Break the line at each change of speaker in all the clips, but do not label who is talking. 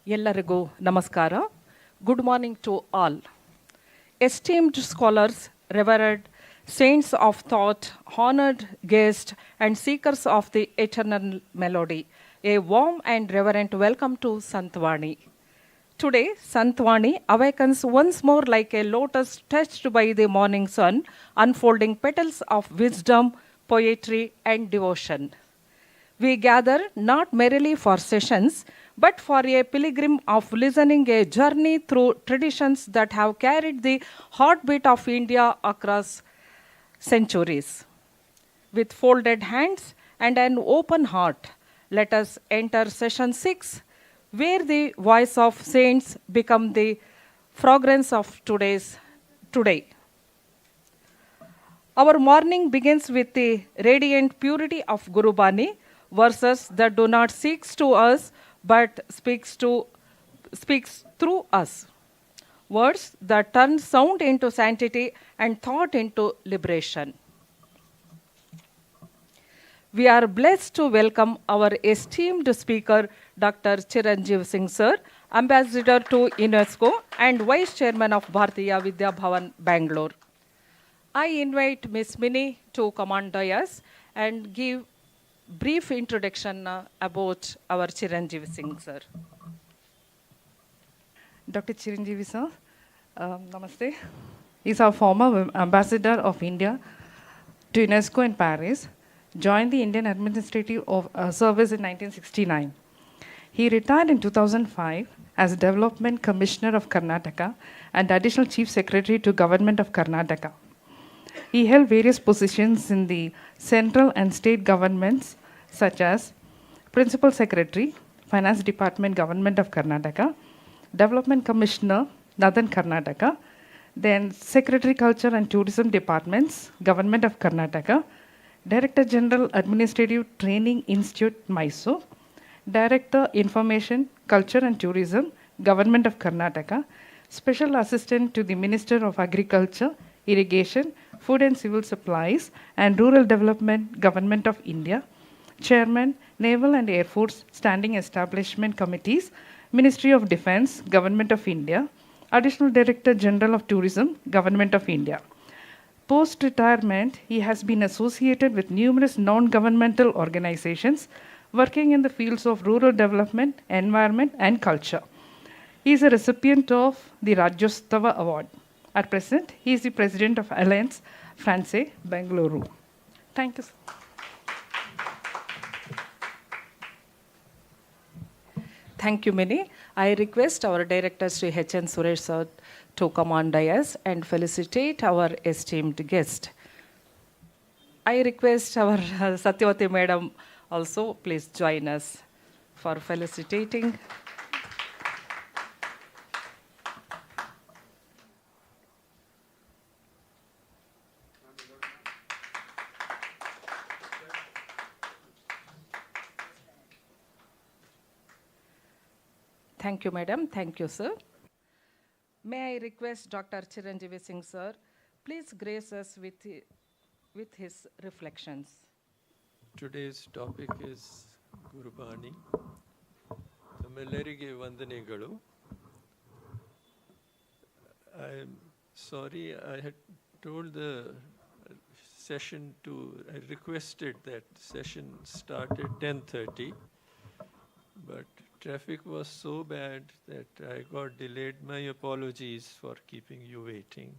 ಎಲ್ಲರಿಗೂ ನಮಸ್ಕಾರ. Good morning to all. Esteemed scholars, revered saints of thought, honored guests, and seekers of the eternal melody, a warm and reverent welcome to Santhavani. Today, Santhavani awakens once more like a lotus touched by the morning sun, unfolding petals of wisdom, poetry, and devotion. We gather not merely for sessions, but for a pilgrim of listening, a journey through traditions that have carried the heartbeat of India across centuries. With folded hands and an open heart, let us enter session 6, where the voice of saints become the fragrance of today. Our morning begins with the radiant purity of Guru Bani, verses that do not seek to us but speaks through us. Words that turn sound into sanctity and thought into liberation. We are blessed to welcome our esteemed speaker, Dr. Chiranjiv Singh sir, Ambassador to UNESCO and Vice Chairman of Bharatiya Vidya Bhavan, Bangalore. I invite Ms. Minnie to come on dais and give brief introduction about our Chiranjiv Singh sir.
Dr. Chiranjiv sir, namaste. He's our former ambassador of India to UNESCO in Paris, joined the Indian Administrative Service in 1969. He retired in 2005 as Development Commissioner of Karnataka and Additional Chief Secretary to Government of Karnataka. He held various positions in the central and state governments, such as Principal Secretary, Finance Department, Government of Karnataka, Development Commissioner, Northern Karnataka, then Secretary Culture and Tourism Departments, Government of Karnataka, Director General Administrative Training Institute, Mysore, Director Information, Culture and Tourism, Government of Karnataka, Special Assistant to the Minister of Agriculture, Irrigation, Food and Civil Supplies, and Rural Development, Government of India, Chairman, Naval and Air Force Standing Establishment Committees, Ministry of Defense, Government of India, Additional Director General of Tourism, Government of India. Post-retirement, he has been associated with numerous non-governmental organizations working in the fields of rural development, environment, and culture. He is a recipient of the Rajyostava Award. At present, he is the President of Alliance Française, Bengaluru. Thank you, sir.
Thank you, Minnie. I request our Director Sri H.N. Suresh sir to come on dais and felicitate our esteemed guest. I request our Satyavati Madam also please join us for felicitating. Thank you, madam. Thank you, sir. May I request Dr. Chiranjiv Singh, sir, please grace us with his reflections.
Today's topic is Guru Bani. ತಮ್ಮೆಲ್ಲರಿಗೆ ವಂದನೆಗಳು. I'm sorry I had told the session I requested that session start at 10:30, but traffic was so bad that I got delayed. My apologies for keeping you waiting.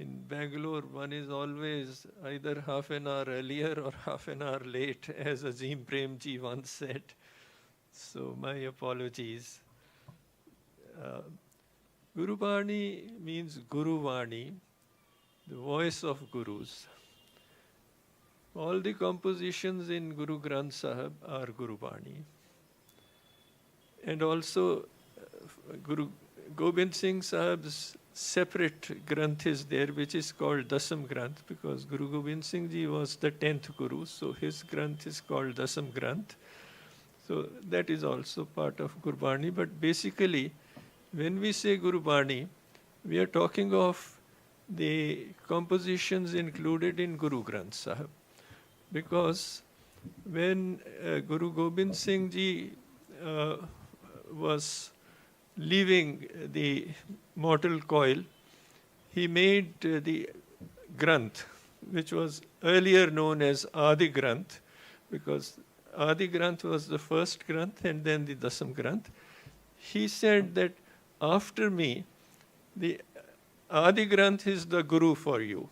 In Bangalore, one is always either half an hour earlier or half an hour late, as Azim Premji once said. So my apologies. Guru Bani means Guru Vani, the voice of Gurus. All the compositions in Guru Granth Sahib are Guru Bani. And also Guru Gobind Singh Sahib's separate Granth is there, which is called Dasam Granth, because Guru Gobind Singh Ji was the 10th Guru, so his Granth is called Dasam Granth. So that is also part of Guru Bani. But basically, when we say Guru Bani, we are talking of the compositions included in Guru Granth Sahib. Because when Guru Gobind Singh Ji was leaving the mortal coil, he made the Granth, which was earlier known as Adi Granth, because Adi Granth was the first Granth and then the Dasam Granth. He said that after me, the Adi Granth is the Guru for you.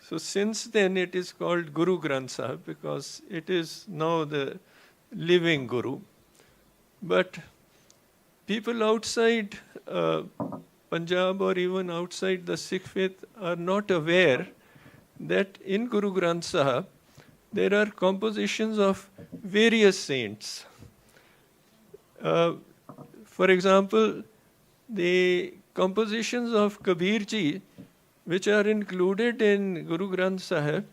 So since then it is called Guru Granth Sahib because it is now the living Guru. But people outside Punjab or even outside the Sikh faith are not aware that in Guru Granth Sahib there are compositions of various saints. For example, the compositions of Kabir Ji, which are included in Guru Granth Sahib,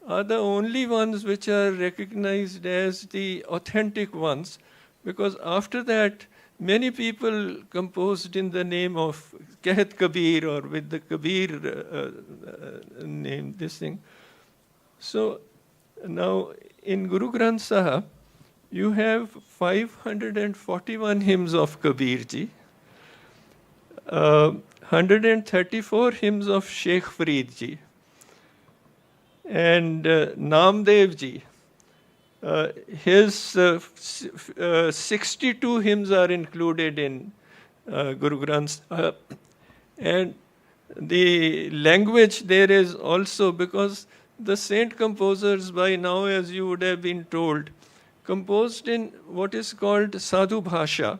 are the only ones which are recognized as the authentic ones, because after that, many people composed in the name of Kahat Kabir or with the Kabir name, this thing. So now in Guru Granth Sahib, you have 541 hymns of Kabir Ji, 134 hymns of Sheikh Farid Ji, and Namdev Ji. His 62 hymns are included in Guru Granth Sahib. And the language there is also, because the saint composers by now, as you would have been told, composed in what is called Sadhu Bhasha,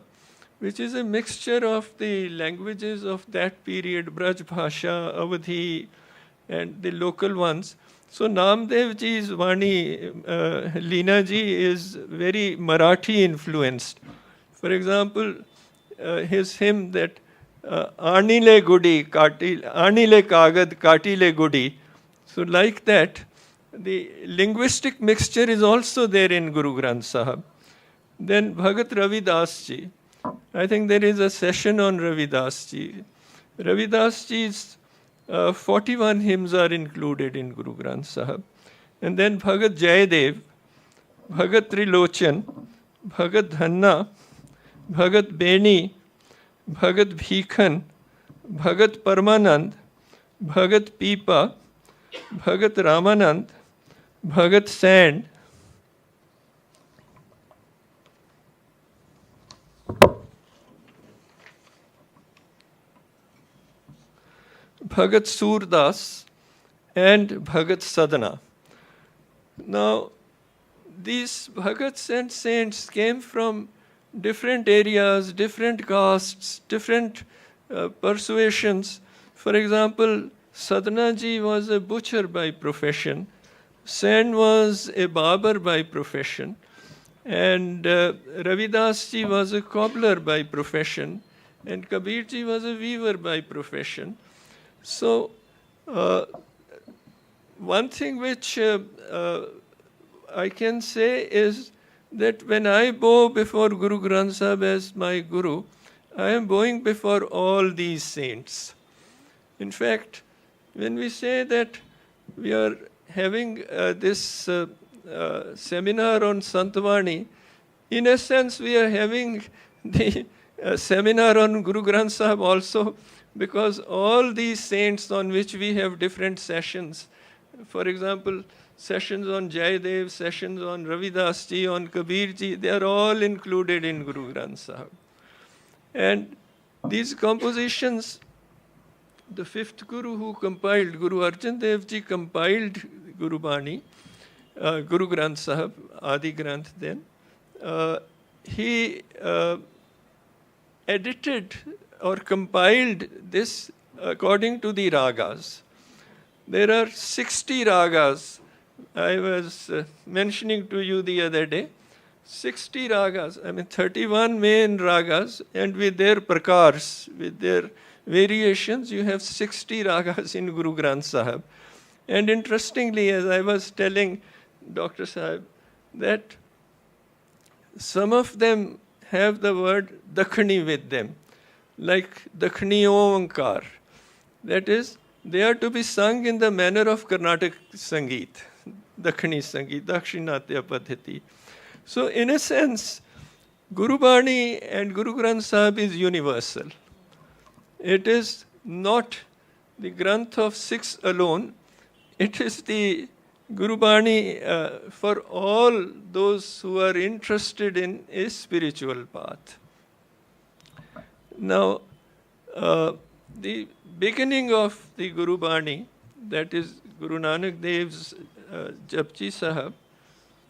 which is a mixture of the languages of that period, Braj Bhasha, Awadhi, and the local ones. So Namdev Ji's Vani, Leena Ji, is very Marathi influenced. For example, his hymn that Anile Gudi, Anile Kagad, Katile Gudi. So like that, the linguistic mixture is also there in Guru Granth Sahib. Then Bhagat Ravi Das Ji. I think there is a session on Ravi Das Ji. Ravi Das Ji's 41 hymns are included in Guru Granth Sahib. And then Bhagat Jayadev, Bhagat Trilochan, Bhagat Dhanna, Bhagat Beni, Bhagat Bhikhan, Bhagat Parmanand, Bhagat Pipa, Bhagat Ramanand, Bhagat Sand, Bhagat Surdas, and Bhagat Sadhana. Now, these Bhagats and saints came from different areas, different castes, different persuasions. For example, Sadhana Ji was a butcher by profession, Sen was a barber by profession, and Ravidas Ji was a cobbler by profession, and Kabir Ji was a weaver by profession. So, one thing which I can say is that when I bow before Guru Granth Sahib as my Guru, I am bowing before all these saints. In fact, when we say that we are having this seminar on Santhavani, in a sense we are having the seminar on Guru Granth Sahib also, because all these saints on which we have different sessions, for example, sessions on Jayadev, sessions on Ravidas Ji, on Kabir Ji, they are all included in Guru Granth Sahib. And these compositions, the fifth Guru who compiled, Guru Arjan Dev Ji compiled Guru Bani, Guru Granth Sahib, Adi Granth then, he edited or compiled this according to the ragas. There are 60 ragas. I was mentioning to you the other day, 60 ragas, 31 main ragas, and with their prakars, with their variations, you have 60 ragas in Guru Granth Sahib. And interestingly, as I was telling Dr. Sahib, that some of them have the word Dakhani with them, like Dakhani Oankar. That is, they are to be sung in the manner of Carnatic Sangeet, Dakhani Sangeet, Dakshinatya Padhati. So in a sense, Guru Bani and Guru Granth Sahib is universal. It is not the Granth of six alone. It is the Guru Bani for all those who are interested in a spiritual path. Now, the beginning of the Guru Bani, that is Guru Nanak Dev's Japji Sahib,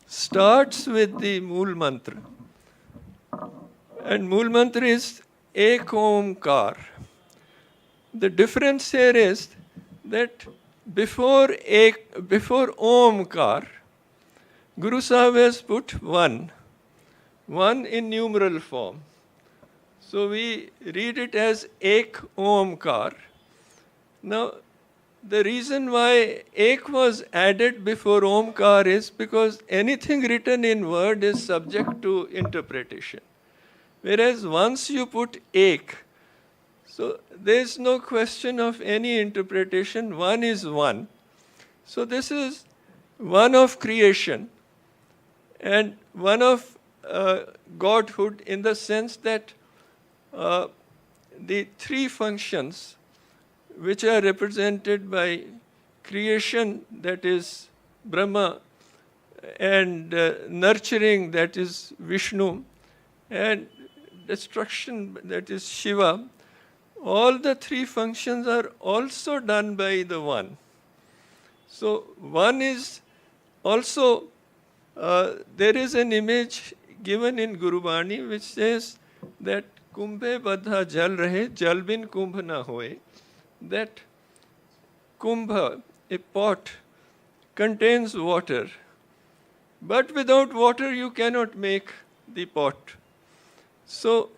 starts with the Mool Mantra. And Mool Mantra is Ek Omkar. The difference here is that before Omkar, Guru Sahib has put one in numeral form. So we read it as Ek Omkar. Now, the reason why Ek was added before Omkar is because anything written in word is subject to interpretation. Whereas once you put Ek, so there is no question of any interpretation. One is one. So this is one of creation and one of Godhood, in the sense that the three functions which are represented by creation, that is Brahma, and nurturing, that is Vishnu, and destruction, that is Shiva, all the three functions are also done by the one. So one is also, there is an image given in Guru Bani which says that Kumbhe badha jal rahe, jal bin kumbh na hoye. That kumbha, a pot, contains water. But without water you cannot make the pot. So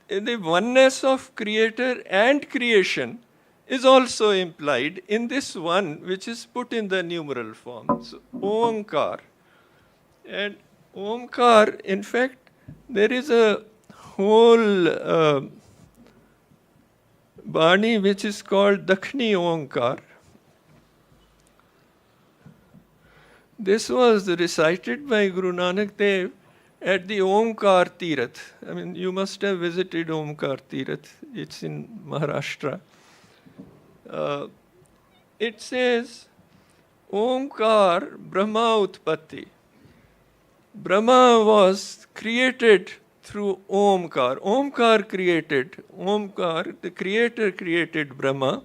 the oneness of creator and creation is also implied in this one, which is put in the numeral form. So Omkar. And Omkar, in fact, there is a whole Bani which is called Dakhni Omkar. This was recited by Guru Nanak Dev at the Omkar Tirath. I mean, you must have visited Omkar Tirath. It's in Maharashtra. It says, Omkar Brahma Utpatti. Brahma was created through Omkar. Omkar created. Omkar, the creator created Brahma.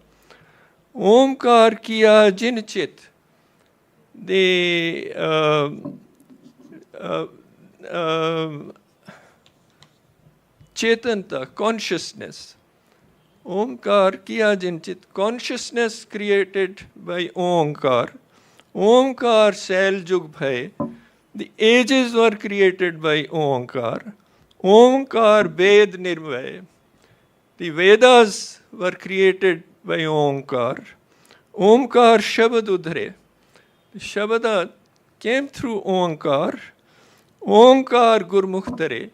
Omkar kiya jin chit. The Chetanta, consciousness. Omkar kiya jin chit. Consciousness created by Omkar. Omkar sail jug bhai. The ages were created by Omkar. Omkar Ved Nirvay. The Vedas were created by Omkar. Omkar Shabad Udhre. The Shabada came through Omkar. Omkar Gurmukh Tare.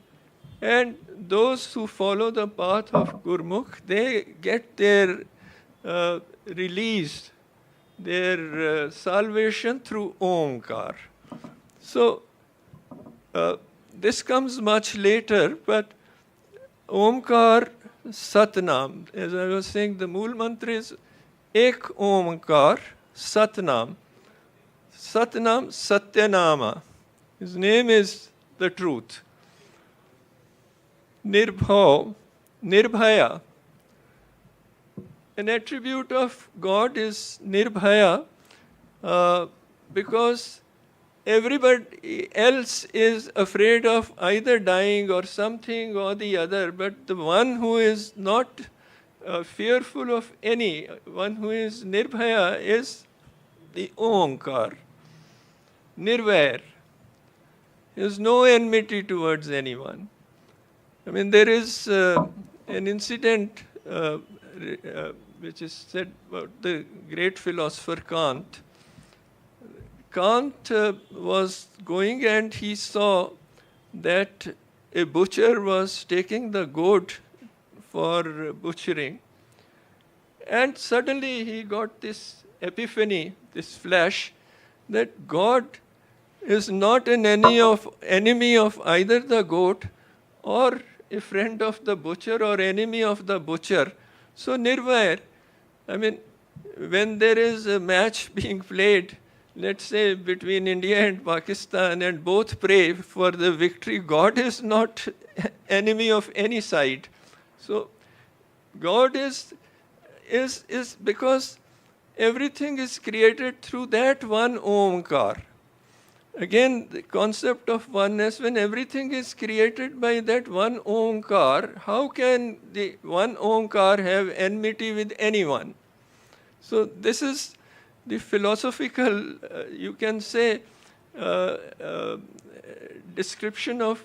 And those who follow the path of Gurmukh, they get their release, their salvation through Omkar. So, this comes much later, but Omkar Satnam, as I was saying, the Mool Mantra is Ek Omkar Satnam. Satnam Satyanama. His name is the truth. Nirbhav, Nirbhaya. An attribute of God is Nirbhaya because everybody else is afraid of either dying or something or the other, but the one who is not fearful of any, one who is Nirbhaya, is the Omkar. Nirvair. He has no enmity towards anyone. I mean, there is an incident which is said about the great philosopher Kant. Kant was going and he saw that a butcher was taking the goat for butchering. And suddenly he got this epiphany, this flash, that God is not an enemy of either the goat or a friend of the butcher or enemy of the butcher. So nirvair, I mean, when there is a match being played, let's say between India and Pakistan, and both pray for the victory, God is not enemy of any side. So God is because everything is created through that one Omkar. Again, the concept of oneness, when everything is created by that one Omkar, how can the one Omkar have enmity with anyone? So this is the philosophical, you can say, description of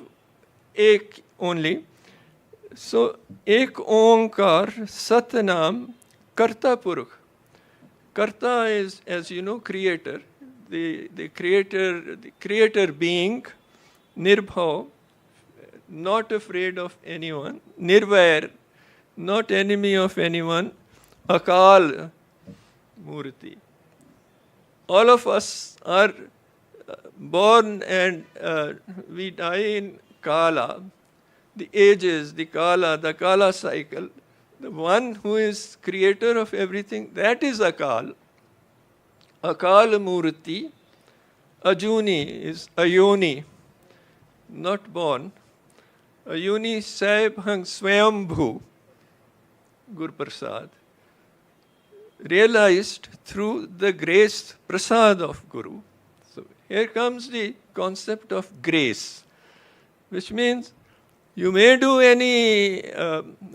ek only. So, ek Omkar, Satnam, Karta Purukh. Karta is, as you know, creator. The creator being, Nirbhav, not afraid of anyone, Nirvair, not enemy of anyone, Akal, Murti. All of us are born and we die in Kala, the ages, the Kala cycle. The one who is creator of everything, that is Akal. Akal Murti. Ajuni is Ayoni, not born. Ayuni Saib Hang Swayambhu, Guru Prasad. Realized through the grace prasad of Guru. So here comes the concept of grace, which means you may do any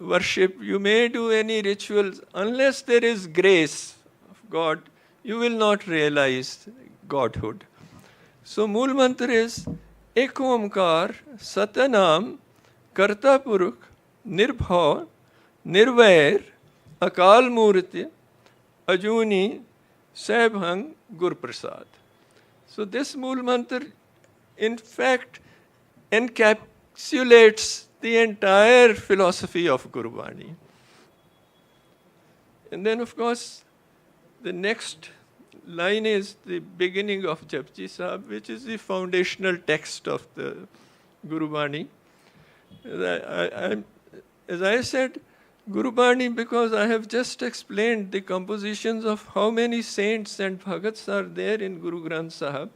worship, you may do any rituals, unless there is grace of God, you will not realize Godhood. So Mool Mantra is Ek Omkar, Satanam, Karta Purukh, Nirbhav, Nirvair, Akal Murti, Ajuni, Saibhang, Gur Prasad. So this Mool Mantra, in fact, encapsulates the entire philosophy of Guru Bani. And then, of course, the next line is the beginning of Japji Sahib, which is the foundational text of the Guru Bani. As I said, Guru Bani, because I have just explained the compositions of how many saints and bhagats are there in Guru Granth Sahib.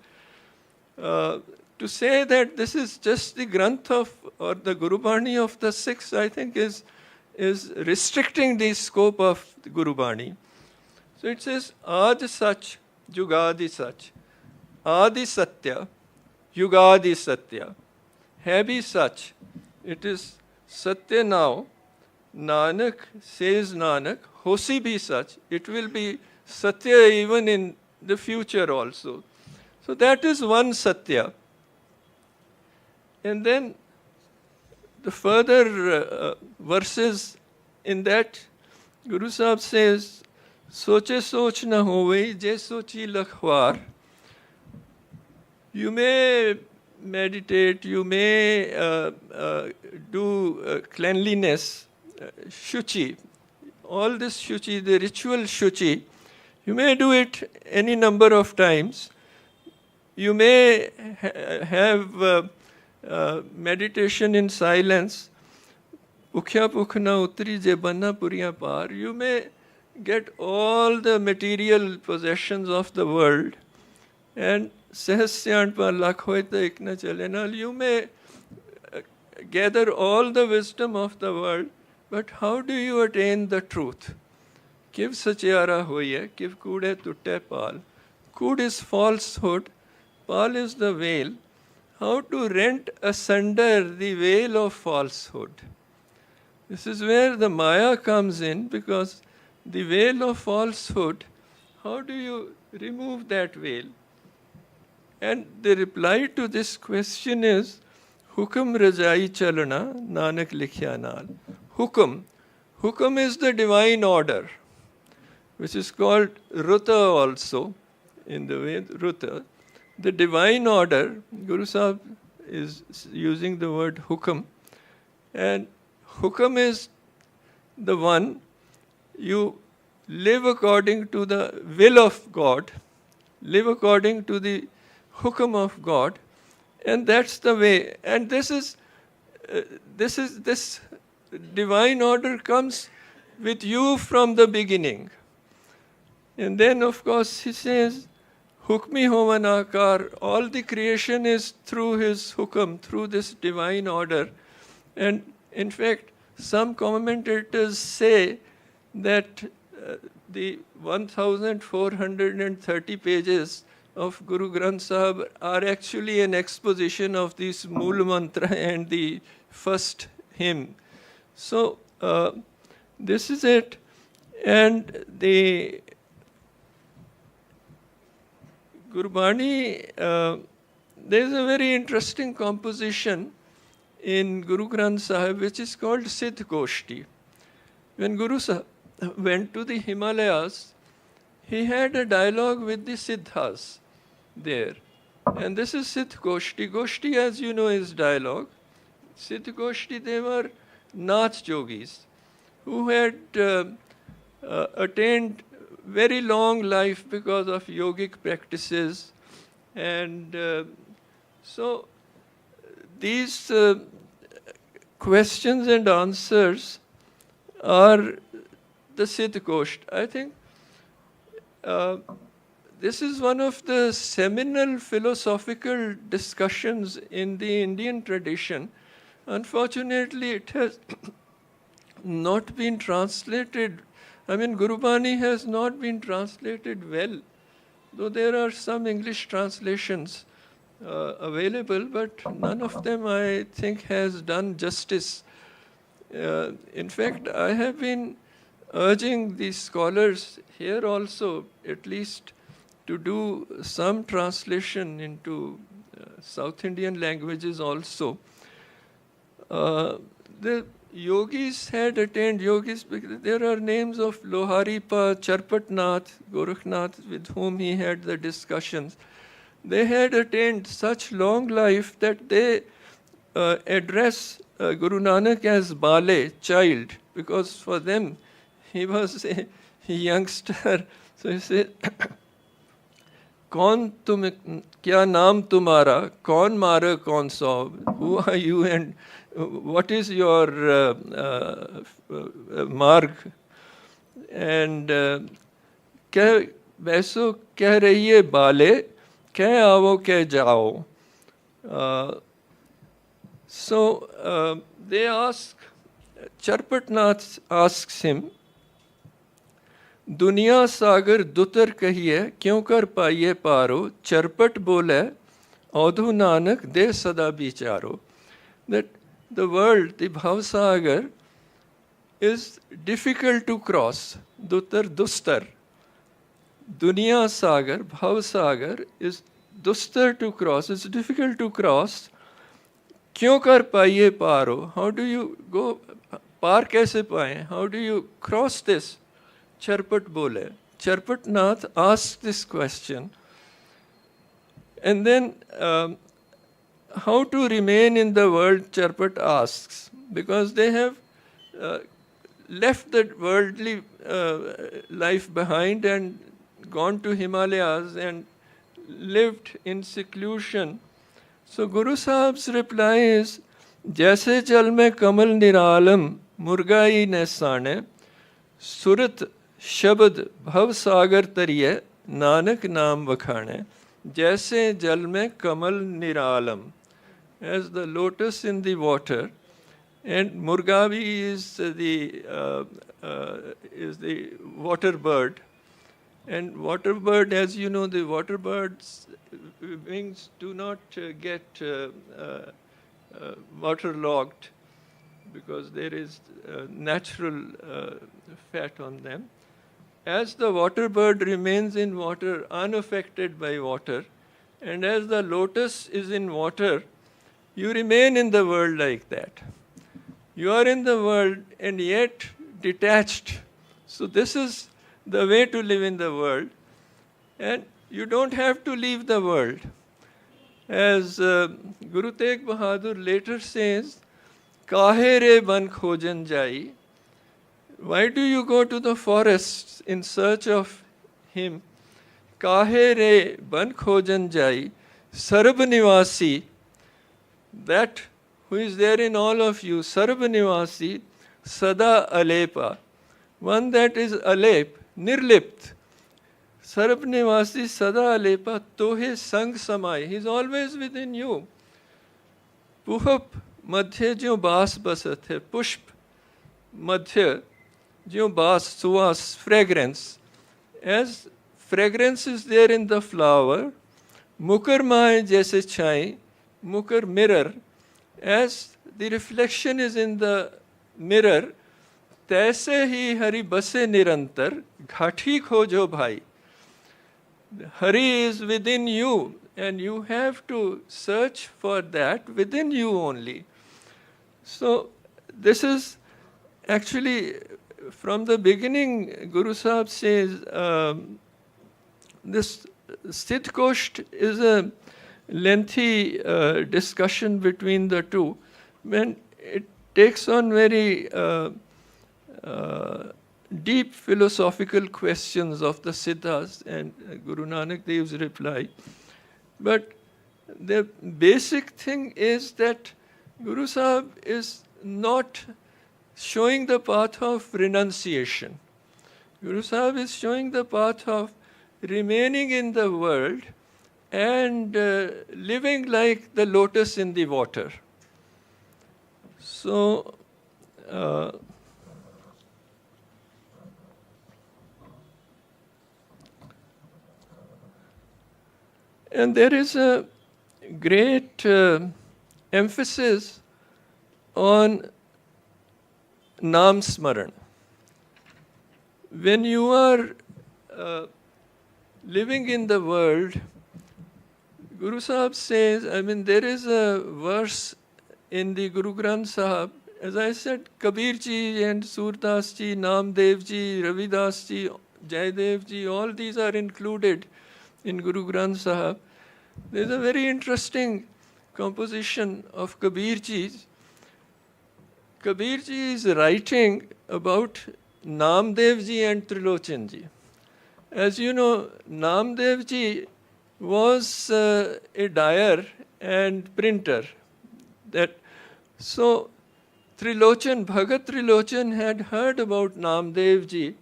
To say that this is just the Granth of, or the Guru Bani of the Sikhs, I think is restricting the scope of the Guru Bani. So it says, Adi Sach, Jugadi Sach, Adi Satya, Yugadi Satya. Heavy Sach, it is Satya now. Nanak, says Nanak, Hosi bhi Sach, it will be Satya even in the future also. So that is one Satya. And then the further verses in that, Guru Sahib says, Soche soch na hovei, je sochi lakhwar. You may meditate, you may do cleanliness, shuchi, all this shuchi, the ritual shuchi, you may do it any number of times. You may have meditation in silence. Ukhya pukhna utri je banna puriya par. You may get all the material possessions of the world and sahasyan par lakh hoy ta ek na chale nal. You may gather all the wisdom of the world, but how do you attain the truth? Kiv sachiara hoye, kiv kude tutte pal. Kud is falsehood, pal is the veil. How to rent asunder the veil of falsehood. This is where the Maya comes in, because the veil of falsehood, how do you remove that veil? And the reply to this question is, Hukam Rajai Chalana, Nanak Likhya Nal. Hukam. Hukam is the divine order, which is called Ruta also, in the way Ruta. The divine order, Guru Sahib is using the word Hukam. And Hukam is the one, you live according to the will of God, live according to the hukum of God, and that's the way. And this divine order comes with you from the beginning. And then, of course, he says, Hukmi hovan akar, all the creation is through his hukum, through this divine order. And in fact, some commentators say that the 1430 pages of Guru Granth Sahib are actually an exposition of this Mool Mantra and the first hymn. So this is it. And the Gurbani, there is a very interesting composition in Guru Granth Sahib which is called Siddh Goshti. When Guru Sahib went to the Himalayas, he had a dialogue with the Siddhas there. And this is Siddh Goshti. Goshti, as you know, is dialogue. Siddh Goshti, they were Nath yogis who had attained very long life because of yogic practices. And so these questions and answers are the Siddh Gosht. I think this is one of the seminal philosophical discussions in the Indian tradition. Unfortunately, it has not been translated. I mean, Gurubani has not been translated well, though there are some English translations available, but none of them, I think, has done justice. In fact, I have been urging the scholars here also, at least, to do some translation into South Indian languages also. The yogis had attained yogis, because there are names of Loharipa, Charpatnath, Gorakhnath, with whom he had the discussions. They had attained such long life that they address Guru Nanak as Bale, child, because for them he was a youngster. So he said, Kaun tum, kya naam tumhara, kaun mara kaun saab, who are you and what is your marg? And vaso कह रही है बाले, कह आओ कह जाओ. So they ask, Charpatnath asks him, दुनिया सागर दुतर कहिए क्यों कर पाइए पारो, चरपट बोले औधु नानक दे सदा बिचारो. That the world, the Bhavsagar, is difficult to cross. Dutar, dustar. Duniya Sagar, Bhavsagar, is dustar to cross. It's difficult to cross. Kyun kar paiye paro? How do you go? Par kaise paye? How do you cross this? Charpat bole. Charpatnath asks this question. And then, how to remain in the world, Charpat asks, because they have left the worldly life behind and gone to Himalayas and lived in seclusion. So Guru Sahib's reply is, Jaise jal mein kamal niralam murgai nesane, surat shabad bhav sagar tariye nanak naam vakhane. Jaise jal mein kamal niralam, as the lotus in the water, and Murgavi is the water bird. And water bird, as you know, the water bird's wings do not get waterlogged because there is natural fat on them. As the water bird remains in water, unaffected by water, and as the lotus is in water, you remain in the world like that. You are in the world and yet detached. So this is the way to live in the world. And you don't have to leave the world. As Guru Tegh Bahadur later says, Kahe re ban khojan jai. Why do you go to the forests in search of him? Kahe re ban khojan jai. Sarvanivasi, that who is there in all of you, Sarvanivasi, Sada Alepa, one that is alep, nirlipt. Sarvanivasi Sada Alepa, Tohe Sang Samai, he is always within you. Puhap Madhya jo Bas Basat hai, Pushp Madhya jo Bas, Suas, fragrance. As fragrance is there in the flower, Mukar Mai jaise chai, Mukar mirror, as the reflection is in the mirror, तैसे ही हरि बसे निरंतर घाटी खोजो भाई. Hari is within you, and you have to search for that within you only. So this is actually from the beginning. Guru Sahib says this Sthit Kosht is a lengthy discussion between the two, when it takes on very deep philosophical questions of the Siddhas and Guru Nanak Dev's reply. But the basic thing is that Guru Sahib is not showing the path of renunciation. Guru Sahib is showing the path of remaining in the world and living like the lotus in the water. So, and there is a great emphasis on Nam Smaran. When you are living in the world, Guru Sahib says, there is a verse in the Guru Granth Sahib, as I said, Kabir ji and Surdas ji, Namdev ji, Ravidas ji, Jaidev ji, all these are included in Guru Granth Sahib. There is a very interesting composition of Kabir ji. Kabir ji is writing about Namdev ji and Trilochan ji. As you know, Namdev ji was a dyer and printer. So Trilochan, Bhagat Trilochan had heard about Namdev ji,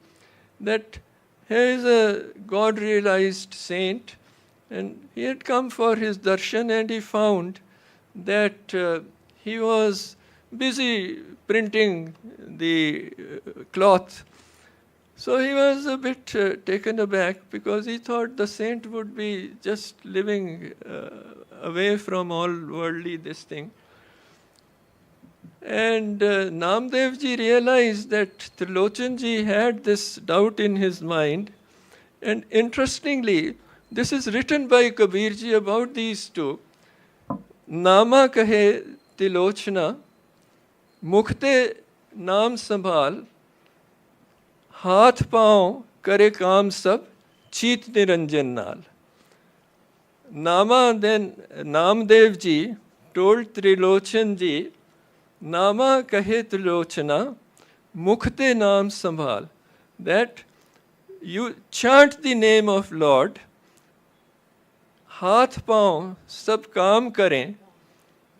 that he is a God-realized saint, and he had come for his darshan, and he found that he was busy printing the cloth. So he was a bit taken aback, because he thought the saint would be just living away from all worldly this thing. And Namdev ji realized that Trilochan ji had this doubt in his mind. And interestingly, this is written by Kabir ji about these two. Nama kahe Tilochna, Mukhte naam sambhal, Haath paon kare kaam sab, Cheet niranjan naal. Nama, then Namdev ji told Trilochan ji, Nama kahe Trilochana, Mukhte naam sambhal, that you chant the name of Lord, haath paon sab kaam kare,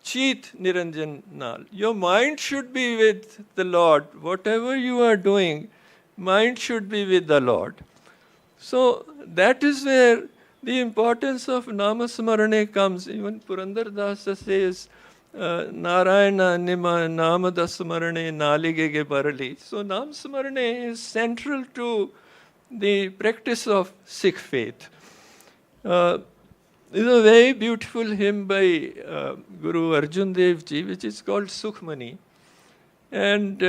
cheet niranjan naal. Your mind should be with the Lord. Whatever you are doing, mind should be with the Lord. So that is where the importance of Namasmarane comes. Even Purandar Dasa says, Narayana Nima Namada Smarane Naligege Barali. So Nam Smarane is central to the practice of Sikh faith. There is a very beautiful hymn by Guru Arjan Dev Ji, which is called Sukhmani. And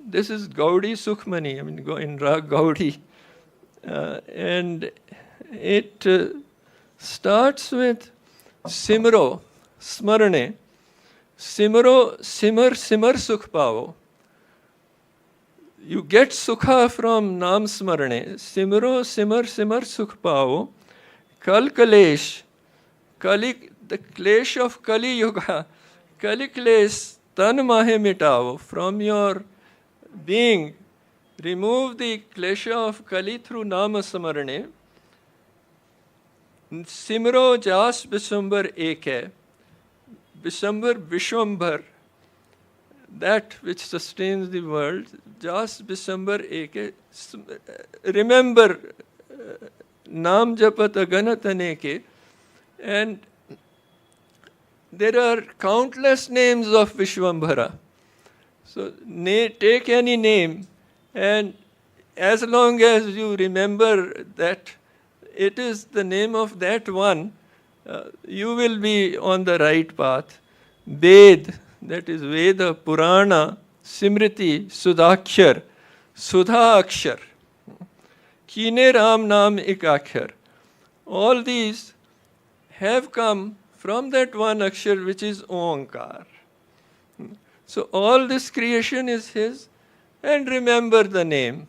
this is Gaudi Sukhmani, in Rag Gaudi. And it starts with Simro, Smarane. Simro, simar, simar sukh pao. You get sukha from Nam Smarane. Simro, simar, simar sukh pao. Kal kalesh, the klesh of Kali Yuga, Kali klesh tan mahe mitao. From your being, remove the klesha of Kali through Nama Smarane. Simro jas Viswambar ek hai. Viswambar Vishwambar, that which sustains the world. Jas Viswambar ek hai. Remember, Naam japat aganat aneke. And there are countless names of Vishwambara. So take any name, and as long as you remember that it is the name of that one, you will be on the right path. Ved, that is Veda, Purana, Simriti, Sudakshar, Sudha Akshar, Kine Ram Nam Ikakshar. All these have come from that one Akshar which is Onkar. So all this creation is his, and remember the name.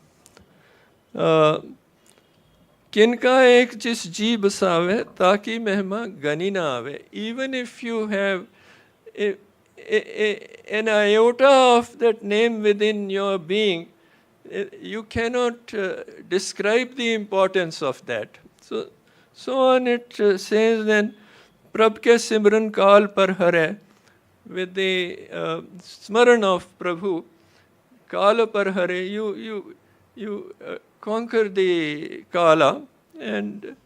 किनका एक जिस जी बसावे ताकि महिमा गनी ना आवे. Even if you have an iota of that name within your being, you cannot describe the importance of that. So on it says then, Prabh ke simran kaal par hare, with the smaran of Prabhu, kala par hare, you conquer the kala, and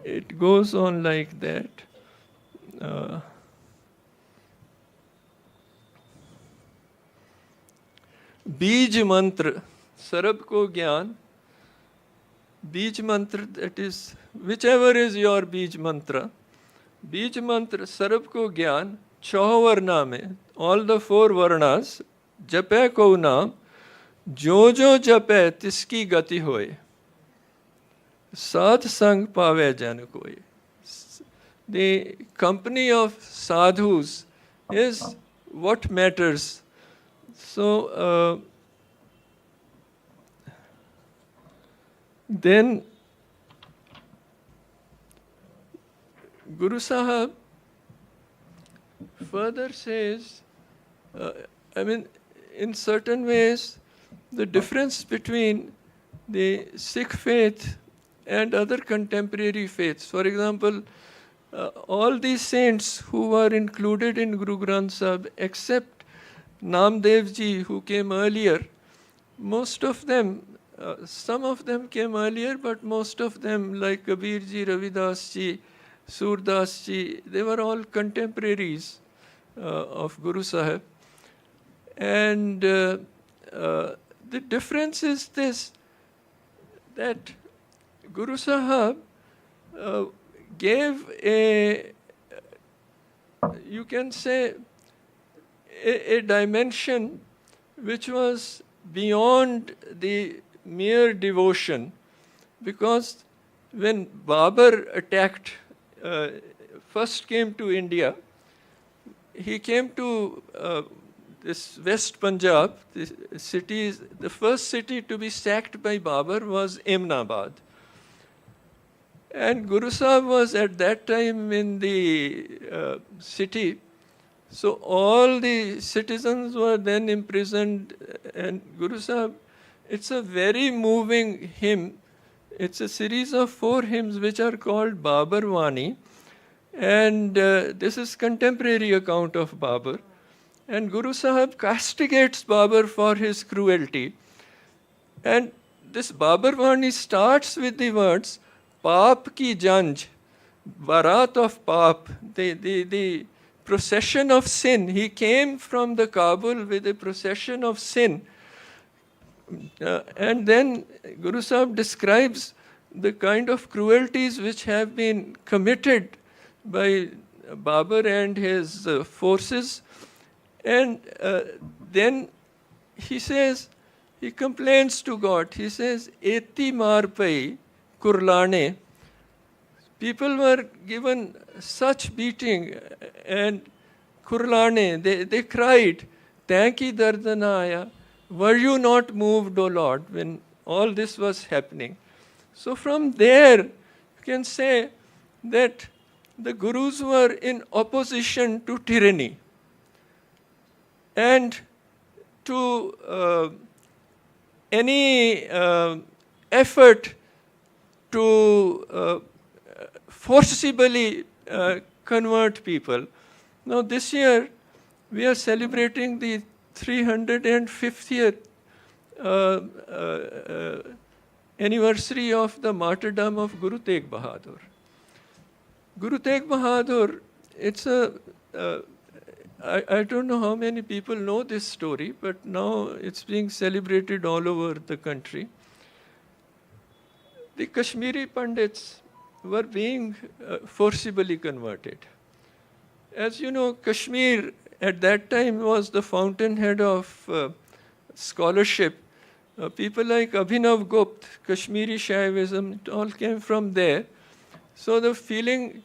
it goes on like that. Bij mantra, sarab ko gyan. Bij mantra, that is, whichever is your bij mantra. Bij mantra, sarab ko gyan, chau varna mein, all the four varnas, jape ko naam, jo jo jape tiski gati hoye. Sadh sang pave jan koi. The company of sadhus is what matters. So, then Guru Sahib further says, in certain ways, the difference between the Sikh faith and other contemporary faiths. For example, all these saints who were included in Guru Granth Sahib, except Namdev ji, who came earlier, most of them, some of them came earlier, but most of them, like Kabir ji, Ravidas ji, Surdas ji, they were all contemporaries of Guru Sahib. And the difference is this, that Guru Sahib gave you can say, a dimension which was beyond the mere devotion, because when Babur attacked, first came to India, he came to this West Punjab, the first city to be sacked by Babur was Ahmedabad. And Guru Sahib was at that time in the city. So all the citizens were then imprisoned, and Guru Sahib, it's a very moving hymn. It's a series of 4 hymns which are called Babur Vani, and this is contemporary account of Babur. And Guru Sahib castigates Babur for his cruelty. And this Babur Vani starts with the words, Paap ki janj, Barat of Paap, the procession of sin. He came from the Kabul with a procession of sin. And then Guru Sahib describes the kind of cruelties which have been committed by Babur and his forces. And then he says, he complains to God. He says, Eti maar pai kurlane. People were given such beating, and kurlane, they cried, Tanki dardanaya. Were you not moved, O Lord, when all this was happening? So from there, you can say that the Gurus were in opposition to tyranny and to any effort to forcibly convert people. Now this year, we are celebrating the 350th anniversary of the martyrdom of Guru Tegh Bahadur. Guru Tegh Bahadur, it's I don't know how many people know this story, but now it's being celebrated all over the country. The Kashmiri Pandits were being forcibly converted. As you know, Kashmir at that time was the fountainhead of scholarship. People like Abhinav Gupta, Kashmiri Shaivism, it all came from there. So the feeling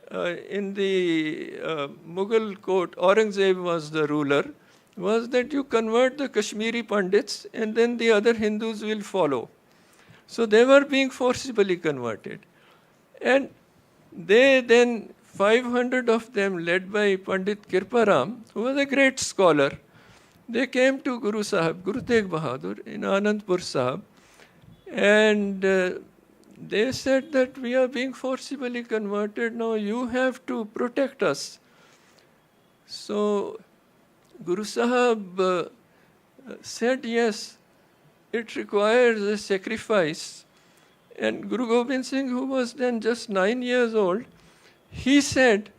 in the Mughal court, Aurangzeb was the ruler, was that you convert the Kashmiri Pandits and then the other Hindus will follow. So they were being forcibly converted. And they then, 500 of them led by Pandit Kirparam, who was a great scholar, they came to Guru Sahib, Guru Tegh Bahadur in Anandpur Sahib, and they said that we are being forcibly converted, now you have to protect us. So Guru Sahib said, yes, it requires a sacrifice. And Guru Gobind Singh, who was then just 9 years old, he said,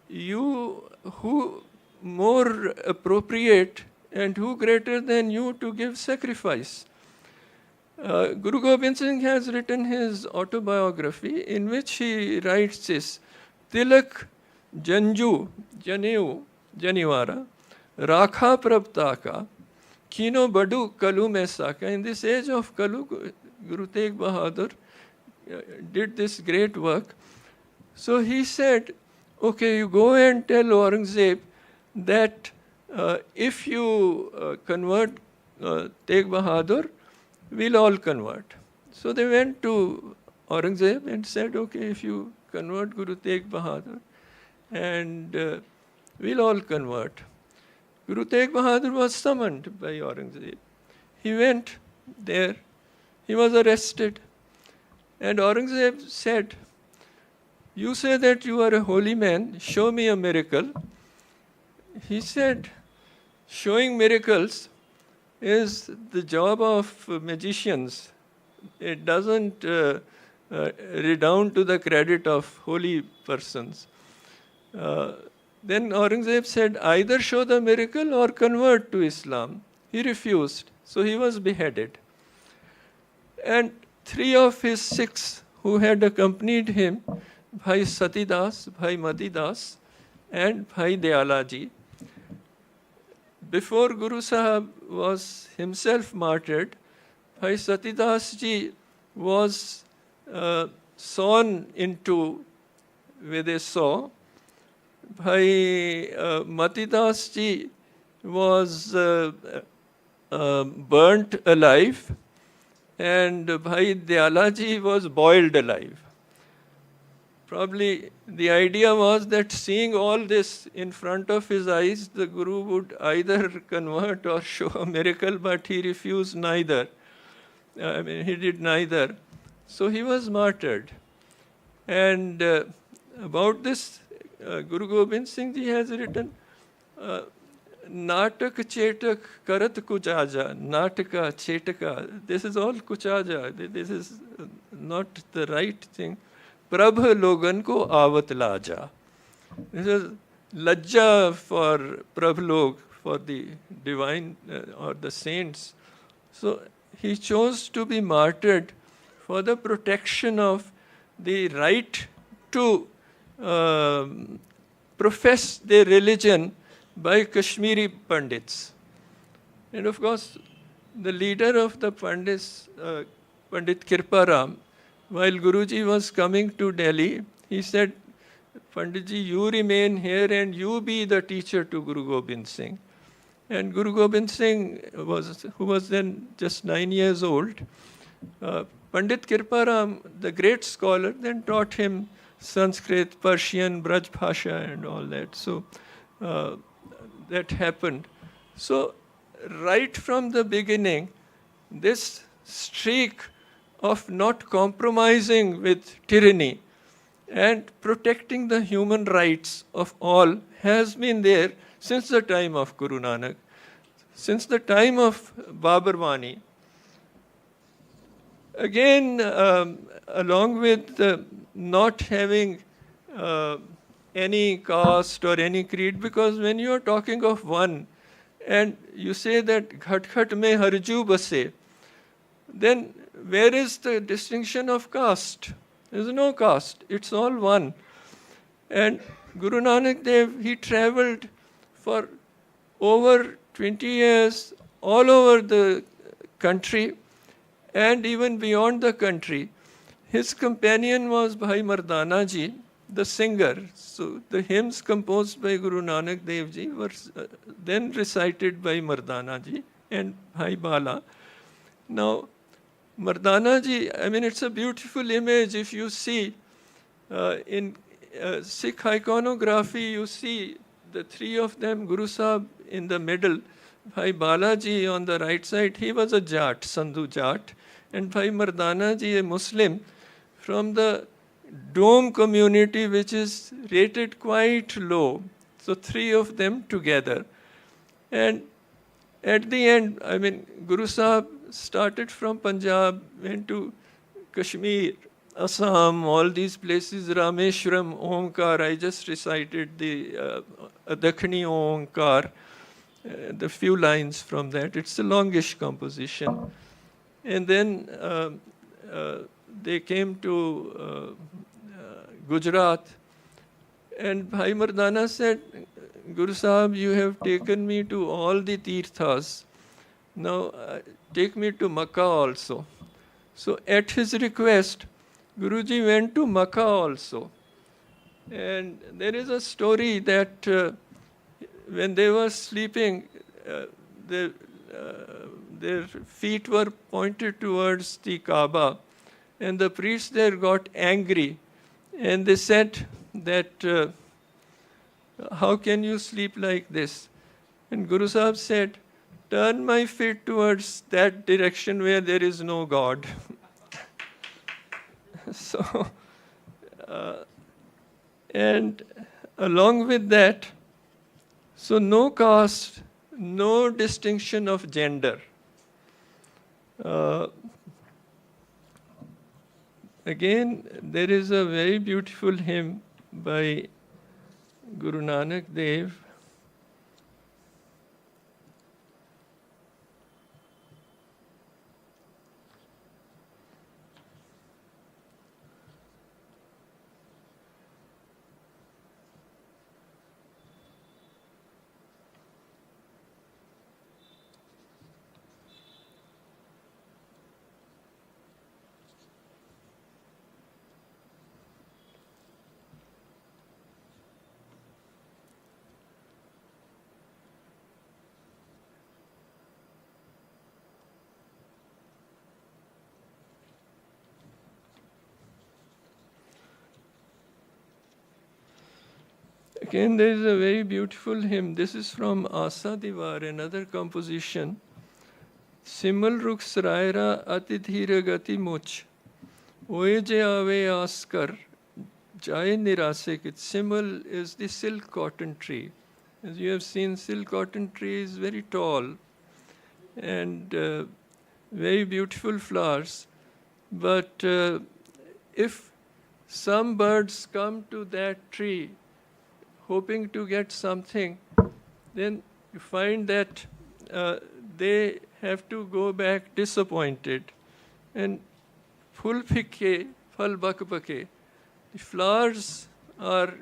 you who more appropriate and who greater than you to give sacrifice? Guru Gobind Singh has written his autobiography in which he writes this, Tilak Janju Janeu Janivara Rakha Prabtaka Kino Badu Kalu Mesaka. In this age of Kalu, Guru Tegh Bahadur did this great work. So he said, okay, you go and tell Aurangzeb that if you convert Tegh Bahadur, we'll all convert. So they went to Aurangzeb and said, okay, if you convert Guru Tegh Bahadur, and we'll all convert. Guru Tegh Bahadur was summoned by Aurangzeb. He went there, he was arrested, and Aurangzeb said, you say that you are a holy man, show me a miracle. He said, showing miracles is the job of magicians. It doesn't redound to the credit of holy persons. Then Aurangzeb said, either show the miracle or convert to Islam. He refused, so he was beheaded. And 3 of his 6 who had accompanied him, Bhai Satidas, Bhai Matidas, and Bhai Dayalaji, before Guru Sahib was himself martyred, Bhai Satidas ji was sawn into with a saw. Bhai Matidas ji was burnt alive, and Bhai Dayalaji was boiled alive. Probably the idea was that seeing all this in front of his eyes, the Guru would either convert or show a miracle, but he refused neither. He did neither. So he was martyred. And about this, Guru Gobind Singh Ji has written, Natak Chetak Karat Kuchaja, Nataka Chetaka. This is all Kuchaja. This is not the right thing. Prabh Logan ko avat laja. This is lajja for Prabh Log, for the divine or the saints. So he chose to be martyred for the protection of the right to profess their religion by Kashmiri Pandits. And of course, the leader of the Pandits, Pandit Kirparam, while Guruji was coming to Delhi, he said, Panditji, you remain here and you be the teacher to Guru Gobind Singh. And Guru Gobind Singh, who was then just 9 years old, Pandit Kirparam, the great scholar, then taught him Sanskrit, Persian, Braj Bhasha and all that. So that happened. So right from the beginning, this streak of not compromising with tyranny and protecting the human rights of all has been there since the time of Guru Nanak, since the time of Babar Wani. Again, along with not having any caste or any creed, because when you are talking of one and you say that ghat ghat mein harju base, then where is the distinction of caste? There is no caste, it's all one. And Guru Nanak Dev, he traveled for over 20 years all over the country and even beyond the country. His companion was Bhai Mardana ji, the singer. So the hymns composed by Guru Nanak Dev ji were then recited by Mardana ji and Bhai Bala. Now, Mardana ji, I mean, it's a beautiful image. If you see in Sikh iconography, you see the three of them, Guru Sahib in the middle, Bhai Balaji on the right side, he was a Jat, Sandhu Jat, and Bhai Mardana ji, a Muslim from the Dome community, which is rated quite low. So three of them together. And at the end, I mean, Guru Sahib started from Punjab, went to Kashmir, Assam, all these places, Rameshwaram, Omkar. I just recited the Dakhini Omkar, the few lines from that. It's a longish composition. And then they came to Gujarat, and Bhai Mardana said, Guru Sahib, you have taken me to all the tirthas. Now take me to Makkah also. So at his request, Guruji went to Makkah also. And there is a story that when they were sleeping, their feet were pointed towards the Kaaba, and the priests there got angry, and they said that, how can you sleep like this? And Guru Sahib said, turn my feet towards that direction where there is no God. So, and along with that, so no caste, no distinction of gender. Again, there is a very beautiful hymn by Guru Nanak Dev. Again, there is a very beautiful hymn. This is from Asa Divar, another composition. Simal Rukh Saraira Atidhira Gati Much. Oye je ave askar, jai nirasekit. Simal is the silk cotton tree. As you have seen, silk cotton tree is very tall and very beautiful flowers. But if some birds come to that tree hoping to get something, then you find that they have to go back disappointed. And phul phikke, phal bak bake. The flowers are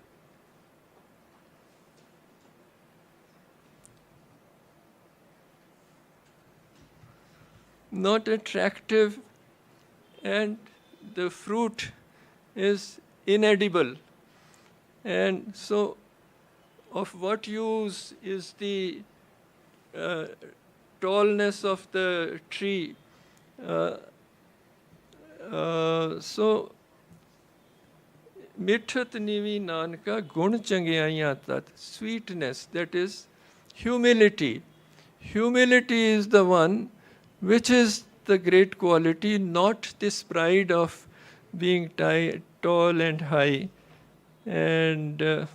not attractive, and the fruit is inedible. And so, of what use is the tallness of the tree? So, mithat nivi nanka gun changyaya tat, sweetness, that is humility. Humility is the one which is the great quality, not this pride of being tall and high. And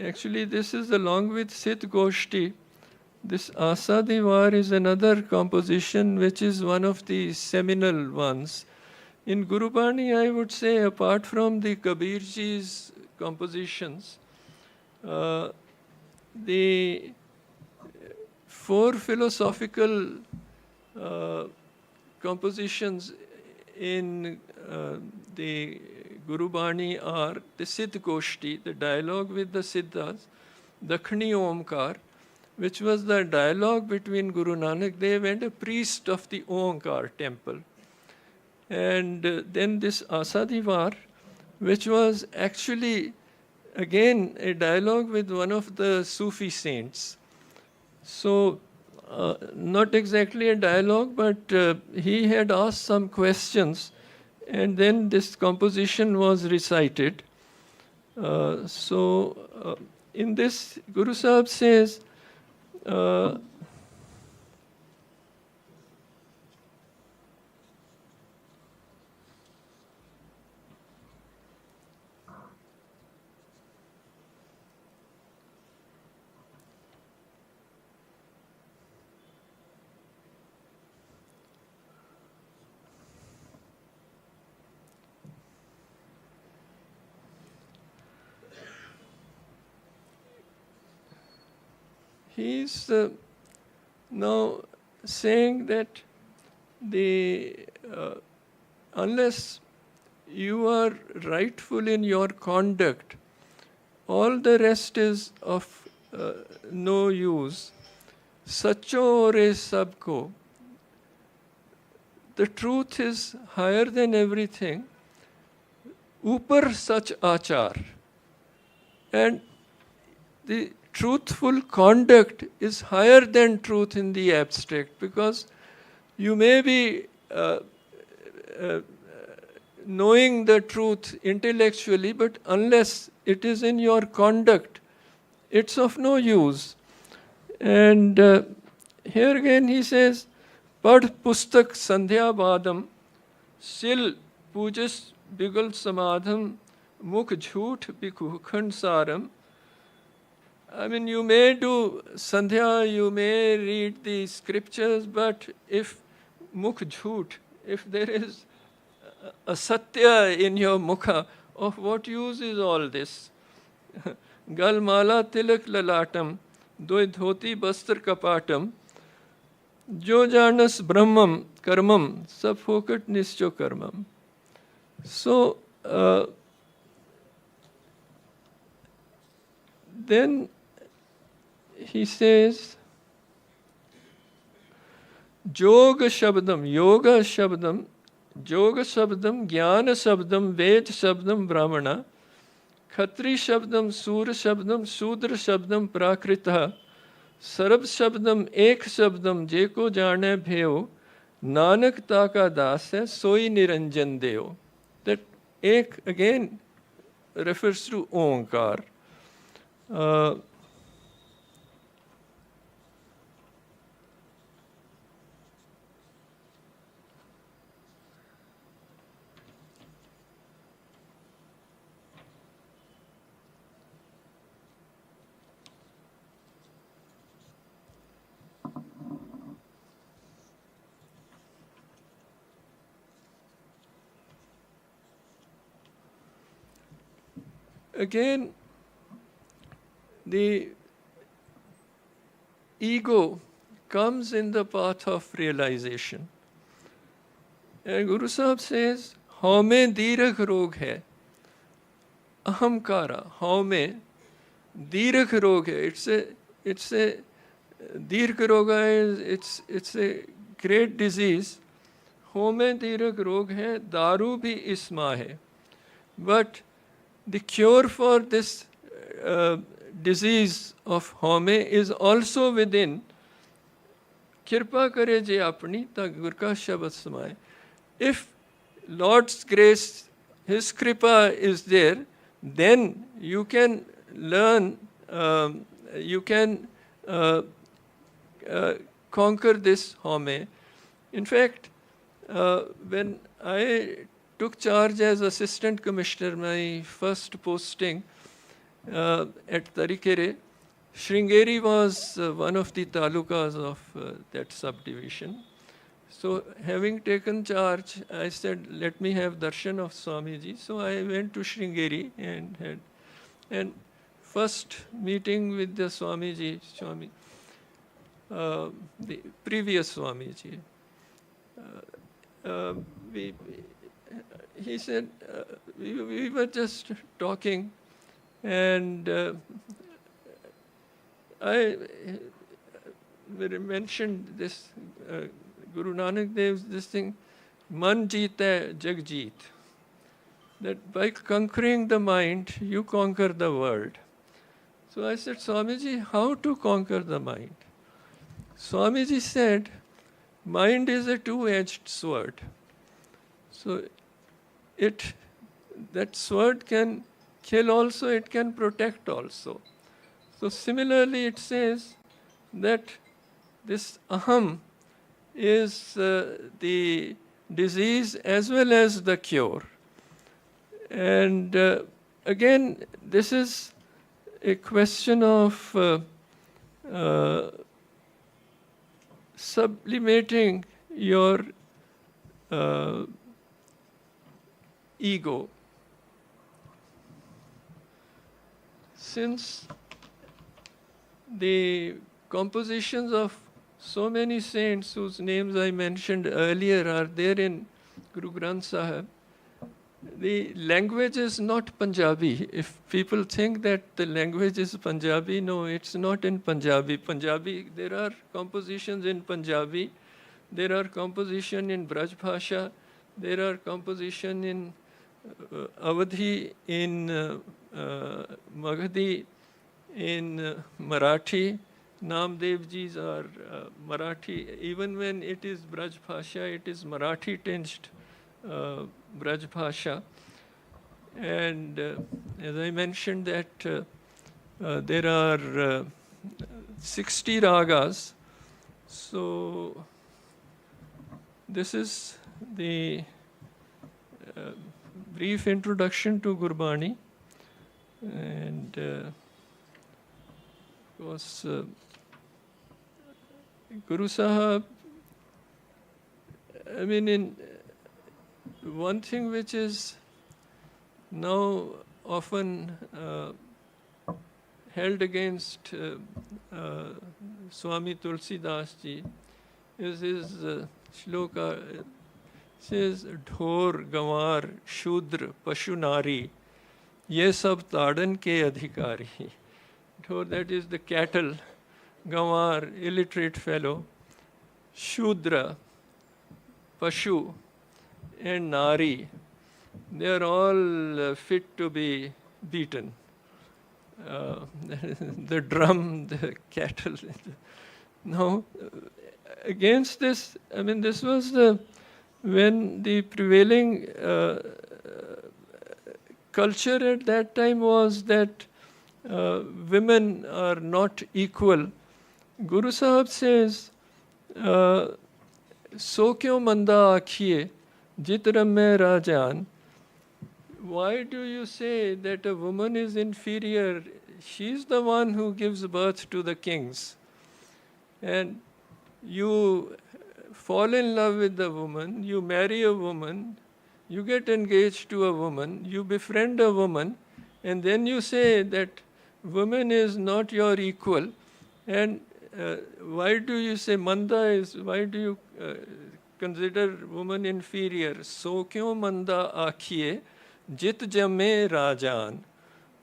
actually, this is along with Sit Goshti. This Asa Divar is another composition which is one of the seminal ones. In Gurubani, I would say, apart from the Kabirji's compositions, the four philosophical compositions in the Gurubani are the Siddh Goshti, the dialogue with the Siddhas, Dakhni Omkar, which was the dialogue between Guru Nanak Dev and a priest of the Omkar temple. And then this Asadivar, which was actually again a dialogue with one of the Sufi saints. So, not exactly a dialogue, but he had asked some questions, and then this composition was recited. In this, Guru Sahib says, he's now saying that unless you are rightful in your conduct, all the rest is of no use. Sacho re sabko. The truth is higher than everything. Upar sach achar. And the truthful conduct is higher than truth in the abstract, because you may be knowing the truth intellectually, but unless it is in your conduct, it's of no use. And here again he says, Pad pustak sandhya badam, sil pujas bigal samadham, mukh jhoot bikhukhand saram. I mean, you may do sandhya, you may read the scriptures, but if mukh jhoot, if there is a satya in your mukha, of what use is all this? Gal mala tilak lalatam, doi dhoti bastar kapatam, jo janas brahmam karmam, sab fokat nischo karmam. So, then he says, Yoga Shabdam, Yoga Shabdam, Yoga Shabdam, Jnana Shabdam, Ved Shabdam, Brahmana, Khatri Shabdam, Sura Shabdam, Sudra Shabdam, Prakrita, Sarab Shabdam, Ek Shabdam, Jeko Jane Bheo, Nanak Taka Das hai, Soi Niranjan Deo. That Ek again refers to Omkar. Again, the ego comes in the path of realization. And Guru Sahib says, Haume diragh rog hai. Ahamkara, haume, diragh rog hai. It's a dirgh roga is, it's a great disease. Haume diragh rog hai, daru bhi isma hai. But the cure for this disease of home is also within. Kirpa kare je apni ta gur ka shabad samaye. If Lord's grace, His kripa is there, then you can learn, you can conquer this home. In fact, when I took charge as assistant commissioner, my first posting at Tarikere, Sringeri was one of the talukas of that subdivision. So having taken charge, I said, let me have darshan of Swamiji. So I went to Sringeri and first meeting with the Swamiji, the previous Swamiji. He said, we were just talking, and I mentioned this Guru Nanak Dev's this thing, Man jeeta jag jeet. That by conquering the mind, you conquer the world. So I said, Swamiji, how to conquer the mind? Swamiji said, mind is a two-edged sword. So that sword can kill also, it can protect also. So similarly, it says that this aham is the disease as well as the cure. And again, this is a question of sublimating your ego. Since the compositions of so many saints whose names I mentioned earlier are there in Guru Granth Sahib, the language is not Punjabi. If people think that the language is Punjabi, no, it's not in Punjabi. There are compositions in Punjabi, there are compositions in Braj Bhasha, there are compositions in Awadhi, in Magadhi, in Marathi. Namdev Ji's are Marathi. Even when it is Braj Bhasha, it is Marathi tinged Braj Bhasha. And as I mentioned that there are 60 ragas. So this is the brief introduction to Gurbani. And of course, Guru Sahib, I mean, in one thing which is now often held against Swami Tulsidas ji is his shloka. Says, Dhor, Gawar, Shudra, Pashunari, ye sab tadan ke adhikari. Dhor, that is the cattle. Gawar, illiterate fellow. Shudra, Pashu, and Nari, they are all fit to be beaten. The drum, the cattle. Now, against this, I mean, this was when the prevailing culture at that time was that women are not equal. Guru Sahib says, So kyo manda akhiye, jit ramme rajan. Why do you say that a woman is inferior? She's the one who gives birth to the kings. And you fall in love with the woman, you marry a woman, you get engaged to a woman, you befriend a woman, and then you say that woman is not your equal. And why do you say manda is, why do you consider woman inferior? So kyo manda akhiye, jit jamme rajan.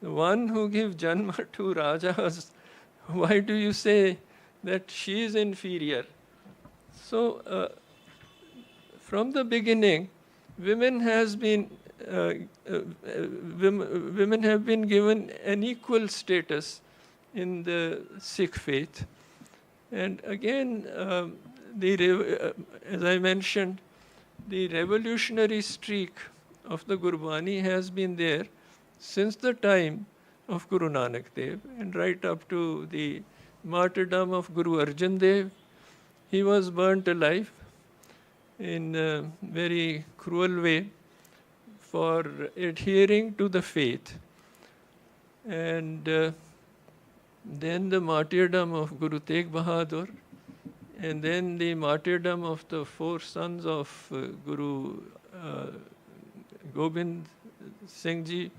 The one who gives janma to rajas, why do you say that she is inferior? So from the beginning, women have been given an equal status in the Sikh faith. And again, as I mentioned, the revolutionary streak of the Gurbani has been there since the time of Guru Nanak Dev and right up to the martyrdom of Guru Arjan Dev he was burnt alive in a very cruel way for adhering to the faith. And then the martyrdom of Guru Tegh Bahadur, and then the martyrdom of the 4 sons of Guru Gobind Singh Ji.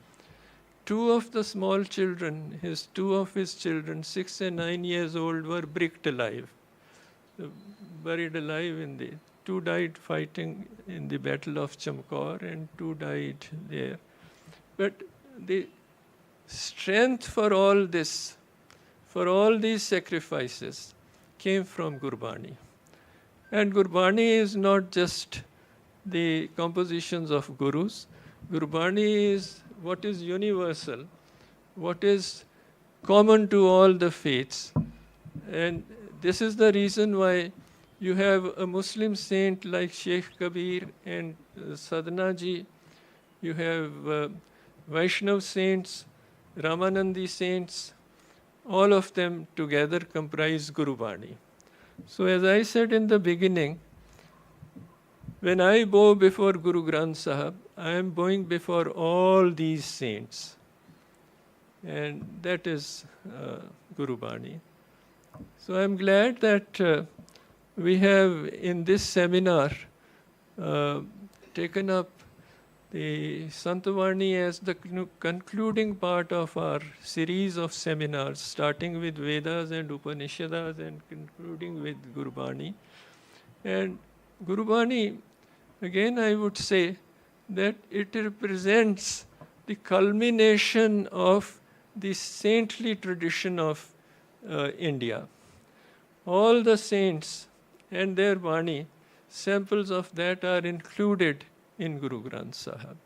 2 of the small children, 2 of his children, 6 and 9 years old, were bricked alive, buried alive in the. 2 died fighting in the Battle of Chamkaur, and 2 died there. But the strength for all this, for all these sacrifices, came from Gurbani. And Gurbani is not just the compositions of gurus. Gurbani is what is universal, what is common to all the faiths. And this is the reason why you have a Muslim saint like Sheikh Kabir and Sadhana ji. You have Vaishnav saints, Ramanandi saints. All of them together comprise Gurbani. So as I said in the beginning, when I bow before Guru Granth Sahib, I am bowing before all these saints. And that is Gurbani. So I am glad that we have in this seminar taken up the Santhavani as the concluding part of our series of seminars, starting with Vedas and Upanishads and concluding with Gurbani. And Gurbani, again I would say that it represents the culmination of the saintly tradition of India. All the saints and their Vani, samples of that are included in Guru Granth Sahib.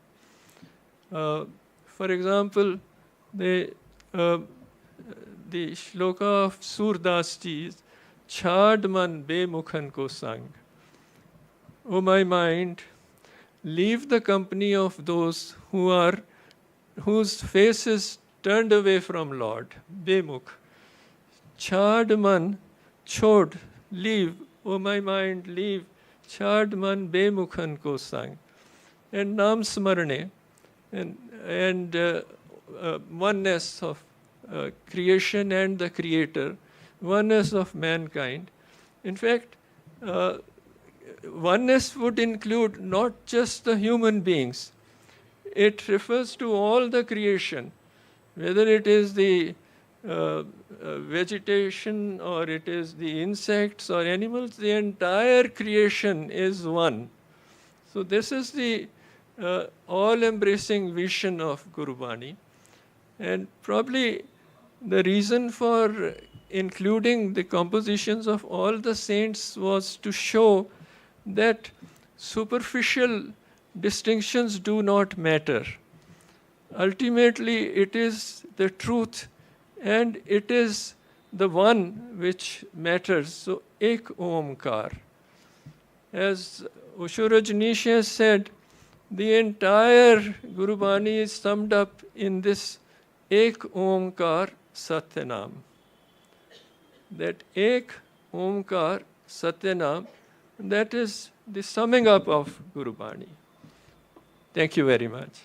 For example, the shloka of Surdas ji is Chhad man bemukhan ko sang. O my mind, leave the company of those whose face is turned away from Lord. Bemukh. Chhad man, chhod, leave. O my mind, leave. Chhad man bemukhan ko sang. And Nam Smarane, and oneness of creation and the Creator, oneness of mankind. In fact, oneness would include not just the human beings. It refers to all the creation, whether it is the vegetation or it is the insects or animals, the entire creation is one. So this is the all-embracing vision of Gurbani. And probably the reason for including the compositions of all the saints was to show that superficial distinctions do not matter. Ultimately, it is the truth and it is the one which matters. So, Ek Omkar. As Osho Rajneesh has said, the entire Gurbani is summed up in this Ek Omkar Satyanam. That Ek Omkar Satyanam, that is the summing up of Gurbani. Thank you very much.